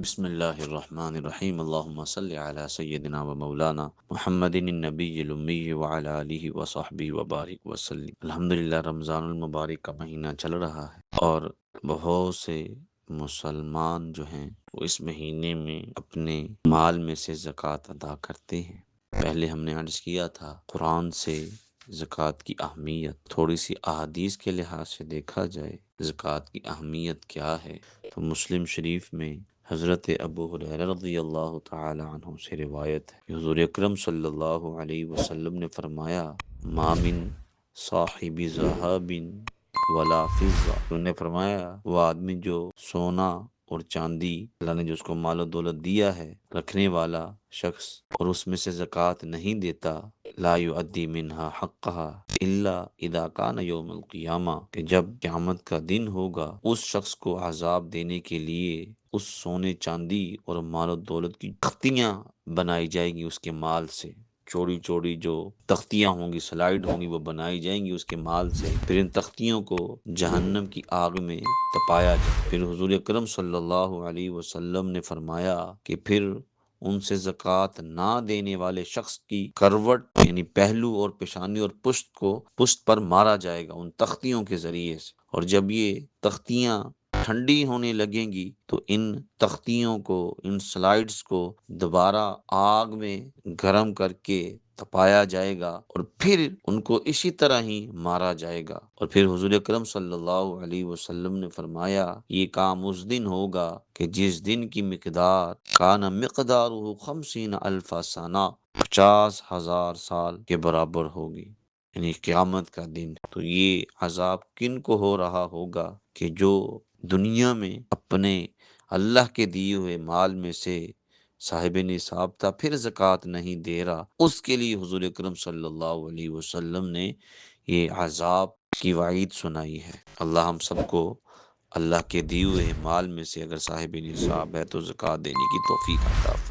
بسم اللہ الرحمن الرحیم، اللہم صلی علی سیدنا و مولانا محمد النبی الامی وعلی آلہ وصحبہ وبارک وسلم۔ الحمدللہ، رمضان المبارک کا مہینہ چل رہا ہے اور بہت سے مسلمان جو ہیں وہ اس مہینے میں اپنے مال میں سے زکوٰۃ ادا کرتے ہیں۔ پہلے ہم نے عرض کیا تھا قرآن سے زکوٰۃ کی اہمیت، تھوڑی سی احادیث کے لحاظ سے دیکھا جائے زکوٰۃ کی اہمیت کیا ہے تو مسلم شریف میں حضرت ابو ہریرہ رضی اللہ تعالی عنہ سے روایت ہے کہ حضور اکرم صلی اللہ علیہ وسلم نے فرمایا، ما من صاحب ذہب ولا فضہ، انہوں نے فرمایا وہ آدمی جو سونا اور چاندی اللہ نے جو اس کو مال و دولت دیا ہے رکھنے والا شخص، اور اس میں سے زکوٰۃ نہیں دیتا، لا یؤدی منہا حقہا الا اذا کان یوم القیامہ، کہ جب قیامت کا دن ہوگا اس شخص کو عذاب دینے کے لیے اس سونے چاندی اور مال و دولت کی تختیاں بنائی جائیں گی اس کے مال سے، چوڑی چوڑی جو تختیاں ہوں گی، سلائڈ ہوں گی، وہ بنائی جائیں گی اس کے مال سے، پھر ان تختیوں کو جہنم کی آگ میں تپایا جائے۔ پھر حضور اکرم صلی اللہ علیہ وسلم نے فرمایا کہ پھر ان سے زکوٰۃ نہ دینے والے شخص کی کروٹ یعنی پہلو اور پیشانی اور پشت پر مارا جائے گا ان تختیوں کے ذریعے سے، اور جب یہ تختیاں ٹھنڈی ہونے لگیں گی تو ان تختیوں کو، ان سلائڈز کو دوبارہ آگ میں گرم کر کے تپایا جائے گا اور پھر ان کو اسی طرح ہی مارا جائے گا۔ اور پھر حضور اکرم صلی اللہ علیہ وسلم نے فرمایا یہ کام اس دن ہوگا کہ جس دن کی مقدار کان مقدارہ 50,000 سنہ، 50,000 سال کے برابر ہوگی، یعنی قیامت کا دن۔ تو یہ عذاب کن کو ہو رہا ہوگا کہ جو دنیا میں اپنے اللہ کے دیے ہوئے مال میں سے صاحب نصاب تھا پھر زکوٰۃ نہیں دے رہا، اس کے لیے حضور اکرم صلی اللہ علیہ وسلم نے یہ عذاب کی وعید سنائی ہے۔ اللہ ہم سب کو اللہ کے دیے ہوئے مال میں سے اگر صاحب نصاب ہے تو زکوٰۃ دینے کی توفیق عطا فرمائے۔